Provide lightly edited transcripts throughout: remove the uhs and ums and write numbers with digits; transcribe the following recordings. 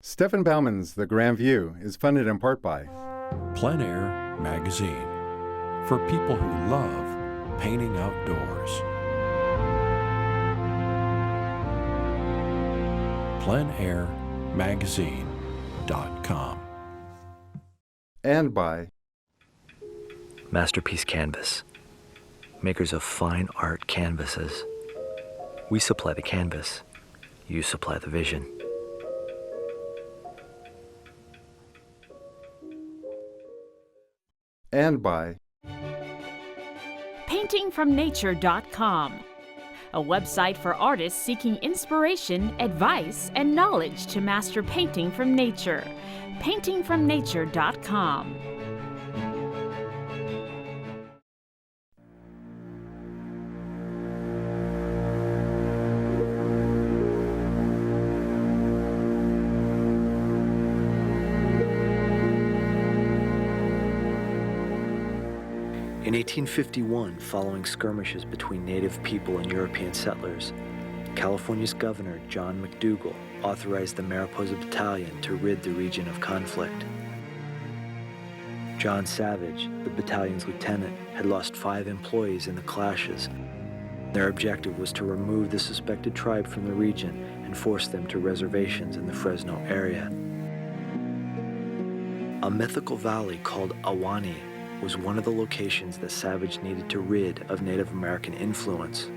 Stefan Baumann's The Grand View is funded in part by Plein Air magazine for people who love painting outdoors. pleinairmagazine.com and by Masterpiece Canvas, makers of fine art canvases. We supply the canvas, you supply the vision. and by paintingfromnature.com, a website for artists seeking inspiration, advice, and knowledge to master painting from nature. paintingfromnature.com. In 1851, following skirmishes between native people and European settlers, California's governor, John McDougall, authorized the Mariposa Battalion to rid the region of conflict. John Savage, the battalion's lieutenant, had lost 5 employees in the clashes. Their objective was to remove the suspected tribe from the region and force them to reservations in the Fresno area. A mythical valley called Ahwahnee was one of the locations that Savage needed to rid of Native American influence.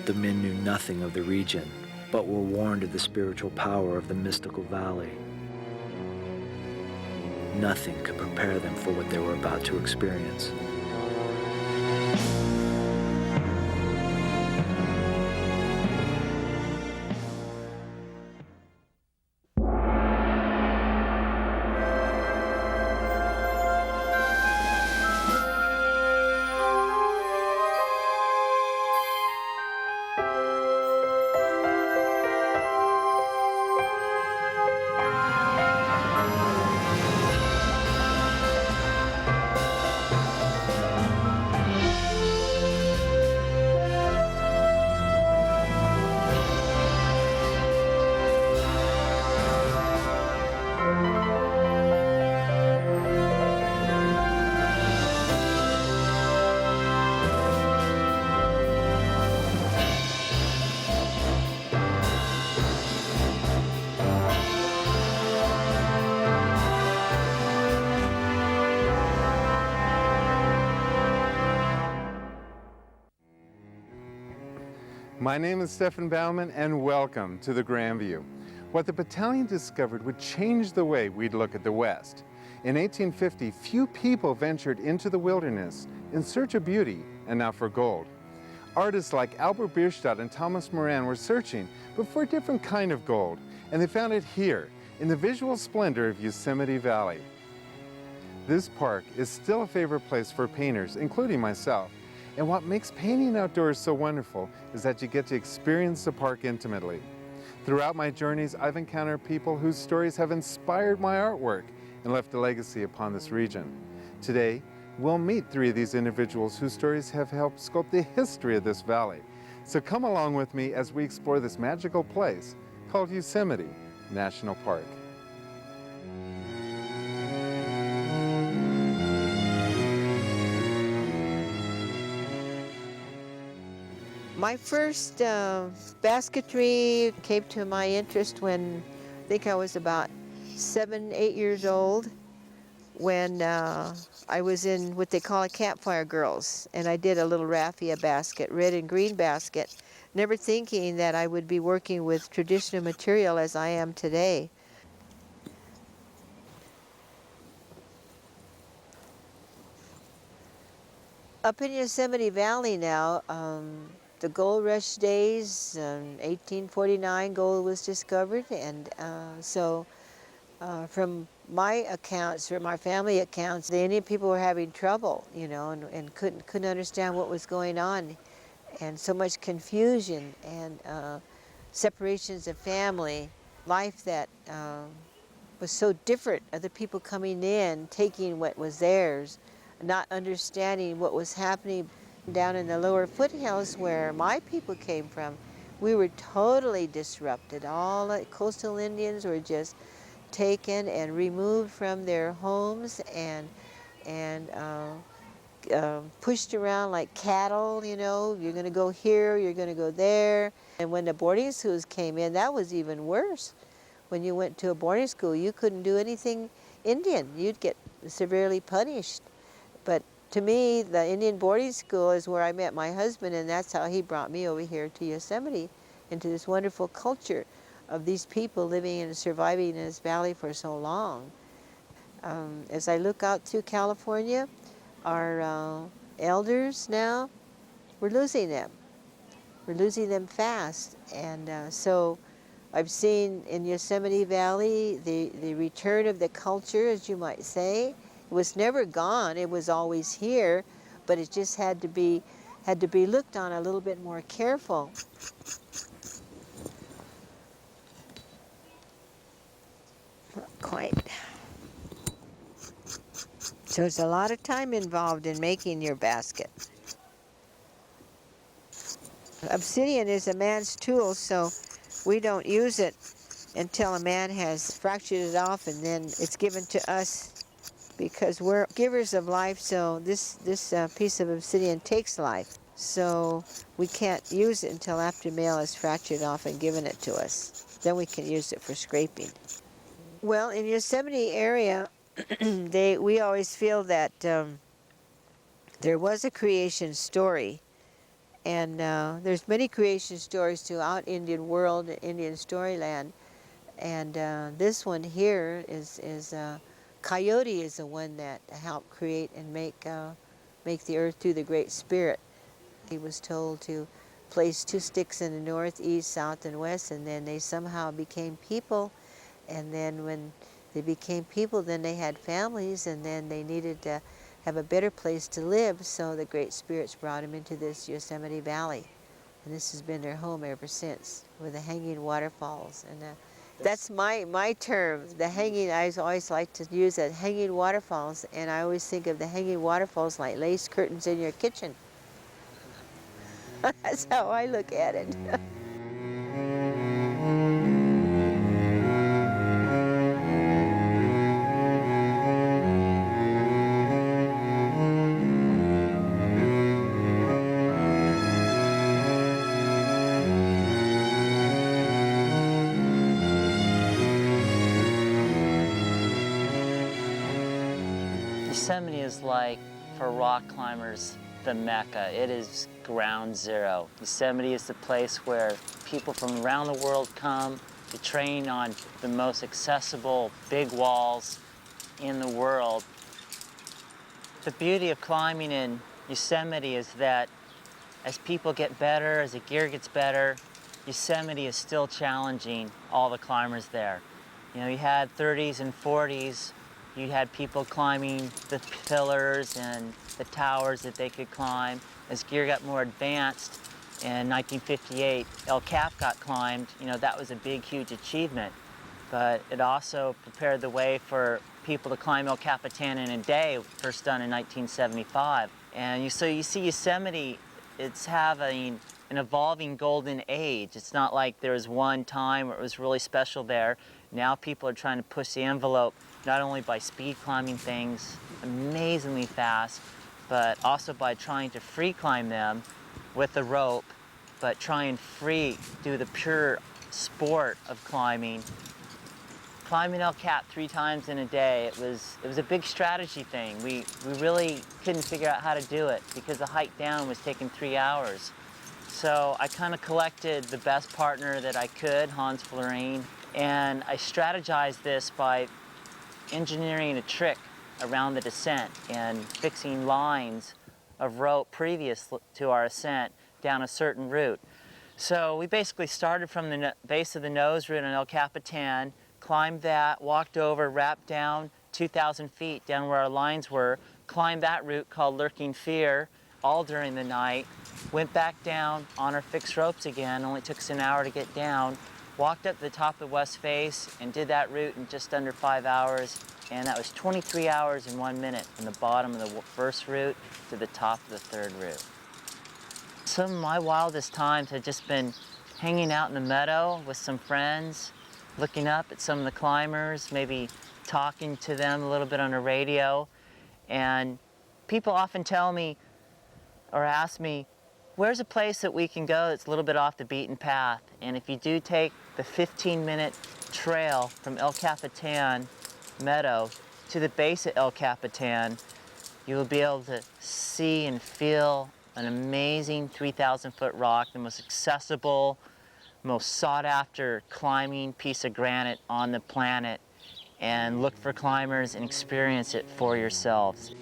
The men knew nothing of the region, but were warned of the spiritual power of the mystical valley. Nothing could prepare them for what they were about to experience. My name is Stefan Baumann, and welcome to The Grand View. What the battalion discovered would change the way we'd look at the West. In 1850, few people ventured into the wilderness in search of beauty and not for gold. Artists like Albert Bierstadt and Thomas Moran were searching, but for a different kind of gold, and they found it here, in the visual splendor of Yosemite Valley. This park is still a favorite place for painters, including myself. And what makes painting outdoors so wonderful is that you get to experience the park intimately. Throughout my journeys, I've encountered people whose stories have inspired my artwork and left a legacy upon this region. Today, we'll meet 3 of these individuals whose stories have helped sculpt the history of this valley. So come along with me as we explore this magical place called Yosemite National Park. My first basketry came to my interest when I think I was about 7, 8 years old, when I was in what they call a campfire girls, and I did a little raffia basket, red and green basket, never thinking that I would be working with traditional material as I am today. Up in Yosemite Valley now, the gold rush days, 1849 gold was discovered, and so from my accounts, from my family accounts, the Indian people were having trouble, you know, and couldn't understand what was going on, and so much confusion and separations of family, life that was so different, other people coming in, taking what was theirs, not understanding what was happening down in the lower foothills where my people came from. we were totally disrupted. All the coastal Indians were just taken and removed from their homes and pushed around like cattle, you know. You're going to go here, you're going to go there. And when the boarding schools came in, that was even worse. When you went to a boarding school, you couldn't do anything Indian. You'd get severely punished. But to me, the Indian boarding school is where I met my husband, and that's how he brought me over here to Yosemite, into this wonderful culture of these people living and surviving in this valley for so long. As I look out through California, our elders now, we're losing them. We're losing them fast. And so I've seen in Yosemite Valley the return of the culture, as you might say. It was never gone, it was always here, but it just had to be looked on a little bit more careful. Not quite. So there's a lot of time involved in making your basket. Obsidian is a man's tool, so we don't use it until a man has fractured it off, and then it's given to us because we're givers of life, so this piece of obsidian takes life. So we can't use it until after male is fractured off and given it to us. Then we can use it for scraping. Well, in Yosemite area, we always feel that there was a creation story, and there's many creation stories throughout Indian world, Indian storyland, and this one here is Coyote is the one that helped create and make the earth through the Great Spirit. He was told to place 2 sticks in the north, east, south, and west, and then they somehow became people. And then when they became people, then they had families, and then they needed to have a better place to live, so the Great Spirits brought them into this Yosemite Valley. And this has been their home ever since, with the hanging waterfalls. And that's my term, the hanging. I always like to use that, hanging waterfalls, and I always think of the hanging waterfalls like lace curtains in your kitchen. That's how I look at it. Yosemite is like, for rock climbers, the Mecca. It is ground zero. Yosemite is the place where people from around the world come to train on the most accessible big walls in the world. The beauty of climbing in Yosemite is that as people get better, as the gear gets better, Yosemite is still challenging all the climbers there. You know, you had 30s and 40s, you had people climbing the pillars and the towers that they could climb. As gear got more advanced, in 1958, El Cap got climbed. You know, that was a big, huge achievement. But it also prepared the way for people to climb El Capitan in a day, first done in 1975. And so you see Yosemite, it's having an evolving golden age. It's not like there was one time where it was really special there. Now people are trying to push the envelope, not only by speed climbing things amazingly fast, but also by trying to free climb them with the rope, but try and do the pure sport of climbing. Climbing El Cap 3 times in a day, it was a big strategy thing. We really couldn't figure out how to do it because the hike down was taking 3 hours. So I kind of collected the best partner that I could, Hans Florine, and I strategized this by engineering a trick around the descent and fixing lines of rope previous to our ascent down a certain route. So we basically started from the base of the nose route on El Capitan, climbed that, walked over, wrapped down 2,000 feet down where our lines were, climbed that route called Lurking Fear all during the night, went back down on our fixed ropes again, only took us an hour to get down, walked up to the top of the west face and did that route in just under 5 hours, and that was 23 hours and 1 minute from the bottom of the first route to the top of the third route. Some of my wildest times have just been hanging out in the meadow with some friends, looking up at some of the climbers, maybe talking to them a little bit on the radio. And people often tell me or ask me, where's a place that we can go that's a little bit off the beaten path? And if you do take the 15-minute trail from El Capitan Meadow to the base of El Capitan, you will be able to see and feel an amazing 3,000-foot rock, the most accessible, most sought-after climbing piece of granite on the planet, and look for climbers and experience it for yourselves.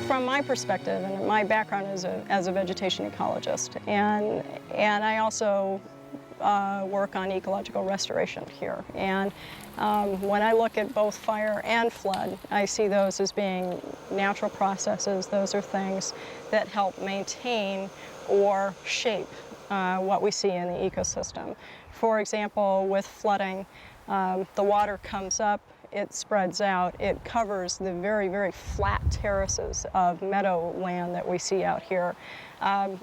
From my perspective, and my background as a vegetation ecologist, and I also work on ecological restoration here. And when I look at both fire and flood, I see those as being natural processes. Those are things that help maintain or shape what we see in the ecosystem. For example, with flooding, the water comes up, it spreads out, it covers the very, very flat terraces of meadowland that we see out here.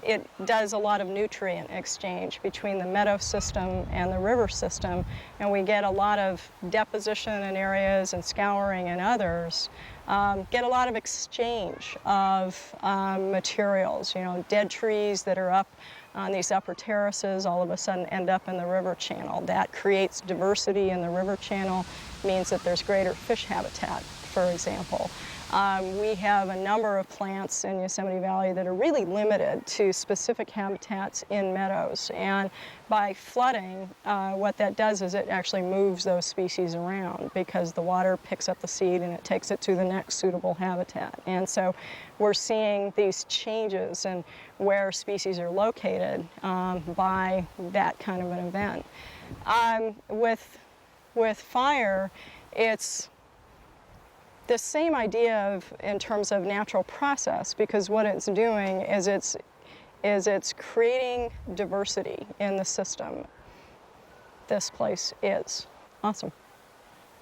It does a lot of nutrient exchange between the meadow system and the river system, and we get a lot of deposition in areas and scouring in others. Get a lot of exchange of materials. You know, dead trees that are up on these upper terraces all of a sudden end up in the river channel. That creates diversity in the river channel, means that there's greater fish habitat, for example. We have a number of plants in Yosemite Valley that are really limited to specific habitats in meadows. And by flooding, what that does is it actually moves those species around because the water picks up the seed and it takes it to the next suitable habitat. And so we're seeing these changes in where species are located by that kind of an event. With fire, it's the same idea in terms of natural process, because what it's doing is it's creating diversity in the system. This place is awesome.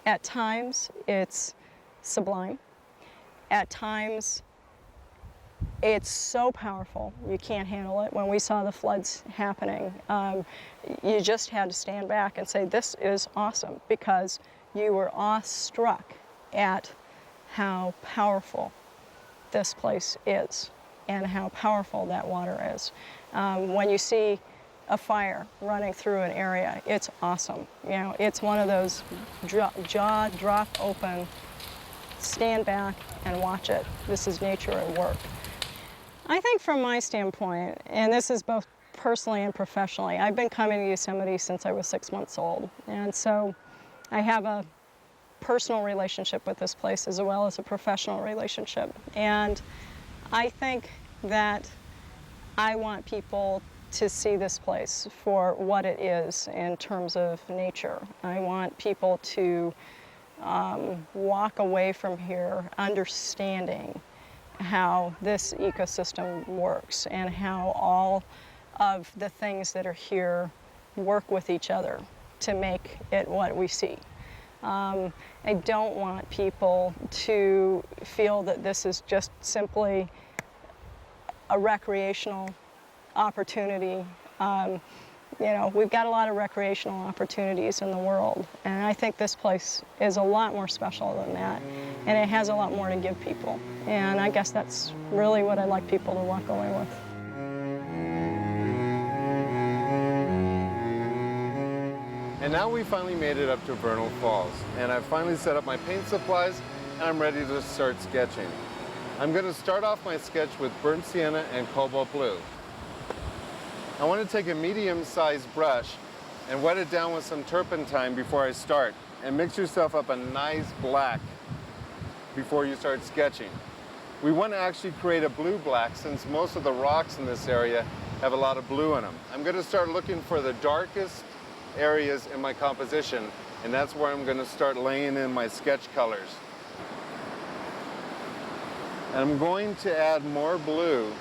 At times, it's sublime. At times, it's so powerful, you can't handle it. When we saw the floods happening, you just had to stand back and say, this is awesome, because you were awestruck at how powerful this place is and how powerful that water is. When you see a fire running through an area, it's awesome. You know, it's one of those jaw drop open, stand back and watch it. This is nature at work. I think from my standpoint, and this is both personally and professionally, I've been coming to Yosemite since I was 6 months old. And so I have a personal relationship with this place as well as a professional relationship. And I think that I want people to see this place for what it is in terms of nature. I want people to walk away from here understanding how this ecosystem works and how all of the things that are here work with each other to make it what we see. I don't want people to feel that this is just simply a recreational opportunity. You know, we've got a lot of recreational opportunities in the world, and I think this place is a lot more special than that, and it has a lot more to give people. And I guess that's really what I'd like people to walk away with. And now we finally made it up to Vernal Falls, and I've finally set up my paint supplies, and I'm ready to start sketching. I'm going to start off my sketch with burnt sienna and cobalt blue. I want to take a medium-sized brush and wet it down with some turpentine before I start, and mix yourself up a nice black before you start sketching. We want to actually create a blue-black since most of the rocks in this area have a lot of blue in them. I'm going to start looking for the darkest areas in my composition, and that's where I'm going to start laying in my sketch colors. And I'm going to add more blue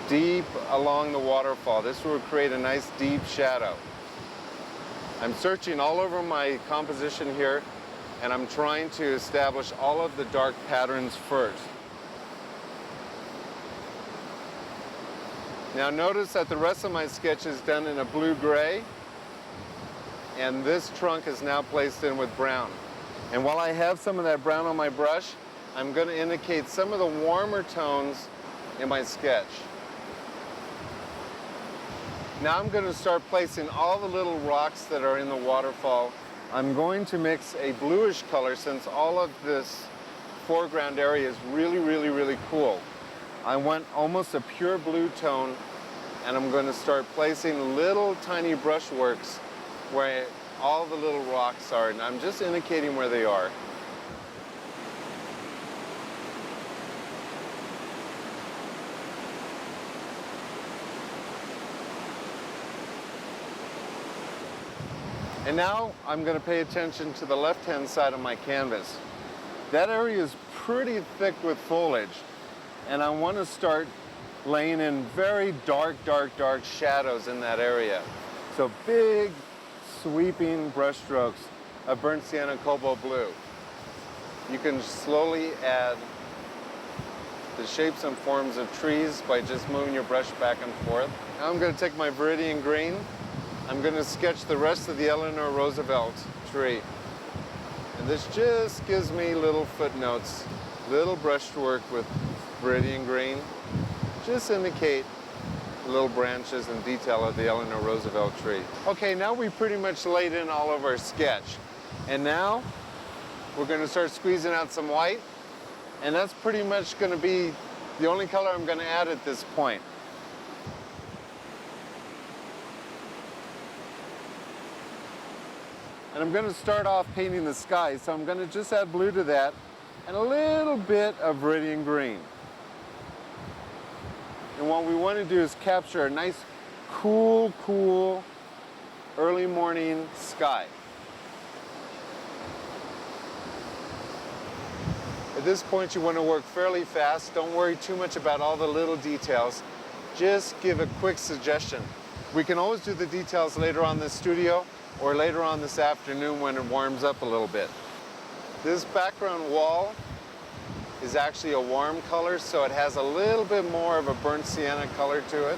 deep along the waterfall. This will create a nice deep shadow. I'm searching all over my composition here, and I'm trying to establish all of the dark patterns first. Now notice that the rest of my sketch is done in a blue-gray, and this trunk is now placed in with brown. And while I have some of that brown on my brush, I'm going to indicate some of the warmer tones in my sketch. Now I'm going to start placing all the little rocks that are in the waterfall. I'm going to mix a bluish color since all of this foreground area is really, really, really cool. I want almost a pure blue tone, and I'm going to start placing little tiny brushworks where all the little rocks are, and I'm just indicating where they are. And now I'm going to pay attention to the left-hand side of my canvas. That area is pretty thick with foliage, and I want to start laying in very dark, dark, dark shadows in that area. So big, sweeping brush strokes of burnt sienna cobalt blue. You can slowly add the shapes and forms of trees by just moving your brush back and forth. Now I'm going to take my Viridian green. I'm going to sketch the rest of the Eleanor Roosevelt tree. And this just gives me little footnotes, little brushwork with Viridian green. Just indicate little branches and detail of the Eleanor Roosevelt tree. Okay, now we pretty much laid in all of our sketch. And now we're going to start squeezing out some white. And that's pretty much going to be the only color I'm going to add at this point. And I'm going to start off painting the sky, so I'm going to just add blue to that and a little bit of Viridian green. And what we want to do is capture a nice, cool, cool, early morning sky. At this point, you want to work fairly fast. Don't worry too much about all the little details. Just give a quick suggestion. We can always do the details later on in the studio or later on this afternoon when it warms up a little bit. This background wall is actually a warm color, so it has a little bit more of a burnt sienna color to it,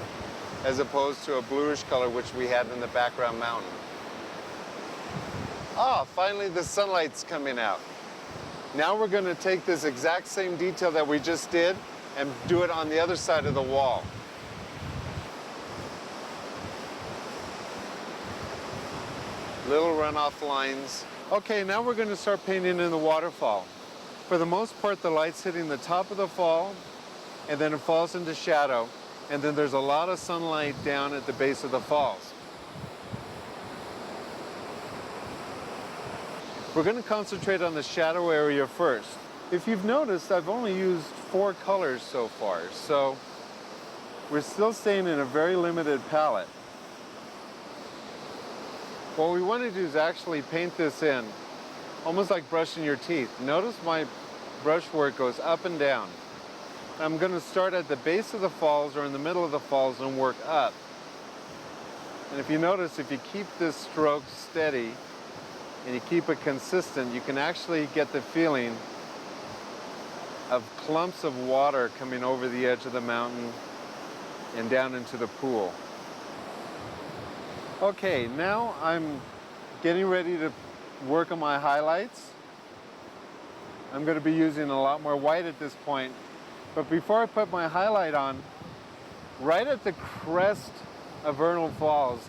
as opposed to a bluish color which we had in the background mountain. Ah, finally the sunlight's coming out. Now we're going to take this exact same detail that we just did and do it on the other side of the wall. Little runoff lines. Okay, now we're going to start painting in the waterfall. For the most part, the light's hitting the top of the fall, and then it falls into shadow, and then there's a lot of sunlight down at the base of the falls. We're going to concentrate on the shadow area first. If you've noticed, I've only used 4 colors so far, so we're still staying in a very limited palette. What we want to do is actually paint this in, almost like brushing your teeth. Notice my brushwork goes up and down. I'm going to start at the base of the falls or in the middle of the falls and work up. And if you notice, if you keep this stroke steady and you keep it consistent, you can actually get the feeling of clumps of water coming over the edge of the mountain and down into the pool. Okay, now I'm getting ready to work on my highlights. I'm going to be using a lot more white at this point. But before I put my highlight on, right at the crest of Vernal Falls,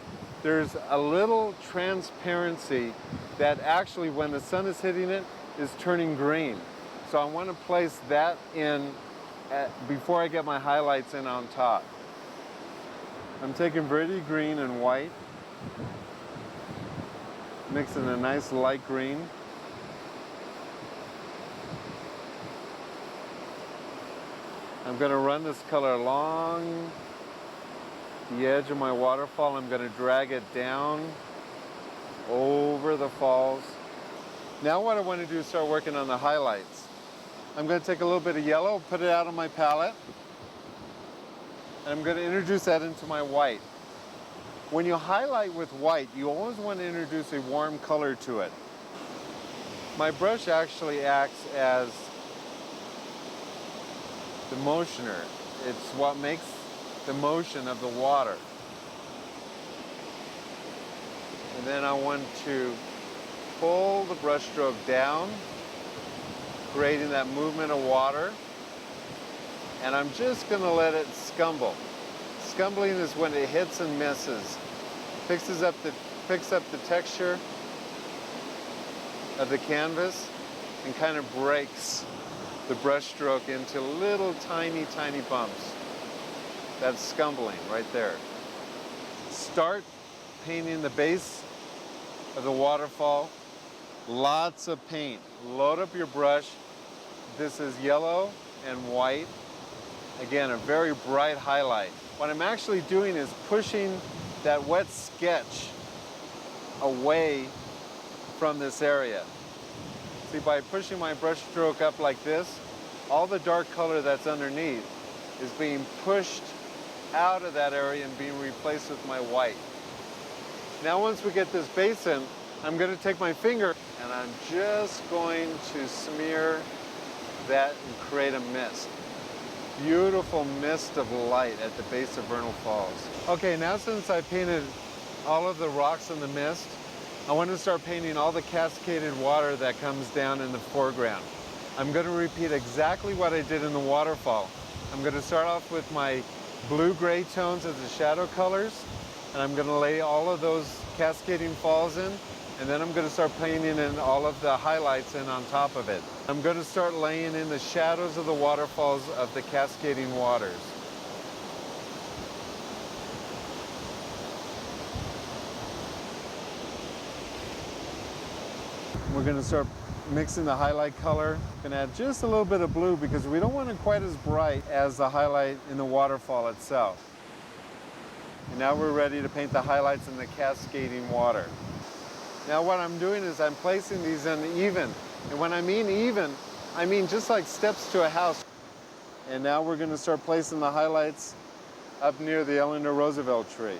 there's a little transparency that actually, when the sun is hitting it, is turning green. So I want to place that in before I get my highlights in on top. I'm taking Viridian green and white, mixing a nice light green. I'm going to run this color along the edge of my waterfall. I'm going to drag it down over the falls. Now what I want to do is start working on the highlights. I'm going to take a little bit of yellow, put it out on my palette, and I'm going to introduce that into my white. When you highlight with white, you always want to introduce a warm color to it. My brush actually acts as the motioner. It's what makes the motion of the water. And then I want to pull the brush stroke down, creating that movement of water. And I'm just going to let it scumble. Scumbling is when it hits and misses. Picks up the texture of the canvas and kind of breaks the brush stroke into little tiny, tiny bumps. That's scumbling right there. Start painting the base of the waterfall. Lots of paint. Load up your brush. This is yellow and white. Again, a very bright highlight. What I'm actually doing is pushing that wet sketch away from this area. See, by pushing my brush stroke up like this, all the dark color that's underneath is being pushed out of that area and being replaced with my white. Now once we get this base in, I'm going to take my finger and I'm just going to smear that and create a mist. Beautiful mist of light at the base of Vernal Falls. Okay, now since I painted all of the rocks in the mist, I want to start painting all the cascaded water that comes down in the foreground. I'm going to repeat exactly what I did in the waterfall. I'm going to start off with my blue-gray tones as the shadow colors, and I'm going to lay all of those cascading falls in, and then I'm going to start painting in all of the highlights in on top of it. I'm going to start laying in the shadows of the waterfalls of the cascading waters. We're going to start mixing the highlight color. Going to add just a little bit of blue because we don't want it quite as bright as the highlight in the waterfall itself. And now we're ready to paint the highlights in the cascading water. Now what I'm doing is I'm placing these in even. And when I mean even, I mean just like steps to a house. And now we're going to start placing the highlights up near the Eleanor Roosevelt tree.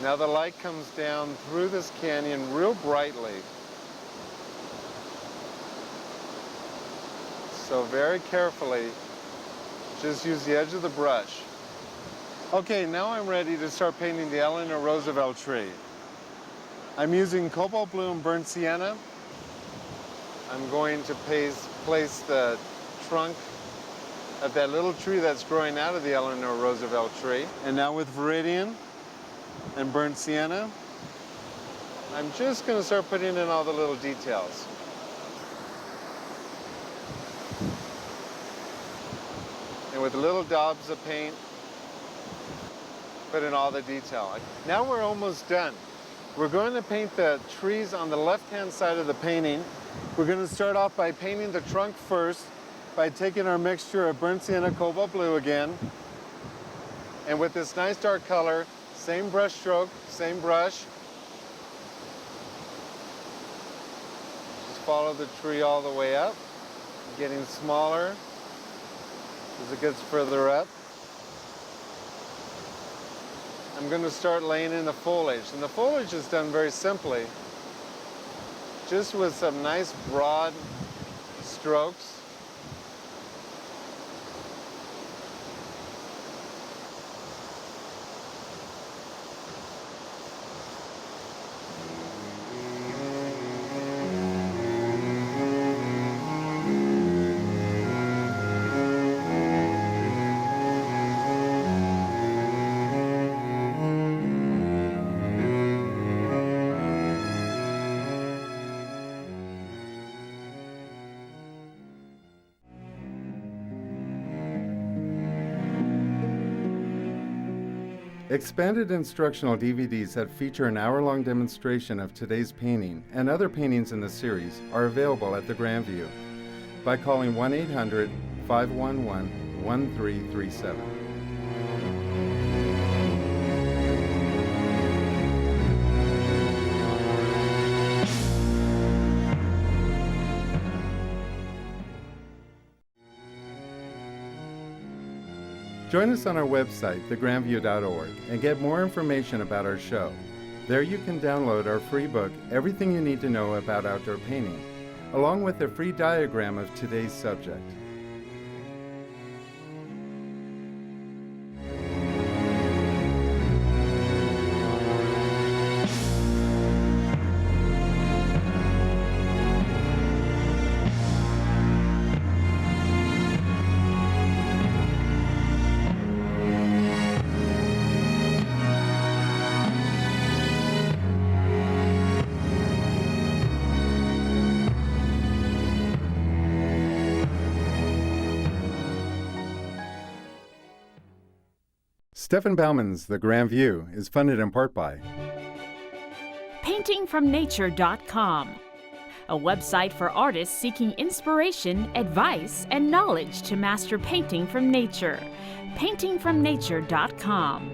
Now the light comes down through this canyon real brightly. So very carefully, just use the edge of the brush. Okay, now I'm ready to start painting the Eleanor Roosevelt tree. I'm using cobalt blue and burnt sienna. I'm going to place the trunk of that little tree that's growing out of the Eleanor Roosevelt tree. And now with Viridian and burnt sienna, I'm just going to start putting in all the little details. And with little daubs of paint, put in all the detail. Now we're almost done. We're going to paint the trees on the left-hand side of the painting. We're going to start off by painting the trunk first by taking our mixture of burnt sienna, cobalt blue again. And with this nice dark color, same brush stroke, same brush. Just follow the tree all the way up, getting smaller as it gets further up. I'm going to start laying in the foliage. And the foliage is done very simply, just with some nice broad strokes. Expanded instructional DVDs that feature an hour-long demonstration of today's painting and other paintings in the series are available at the Grandview by calling 1-800-511-1337. Join us on our website, thegrandview.org, and get more information about our show. There you can download our free book, Everything You Need to Know About Outdoor Painting, along with a free diagram of today's subject. Stefan Baumann's The Grand View is funded in part by paintingfromnature.com, a website for artists seeking inspiration, advice, and knowledge to master painting from nature. paintingfromnature.com.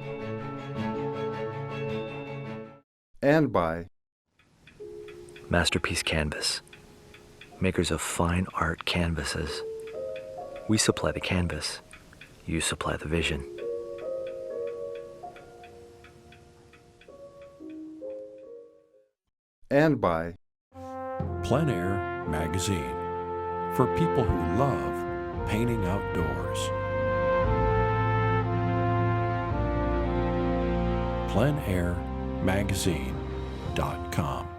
and by Masterpiece Canvas, makers of fine art canvases. We supply the canvas, you supply the vision. and by Plein magazine for people who love painting outdoors. pleinairmagazine.com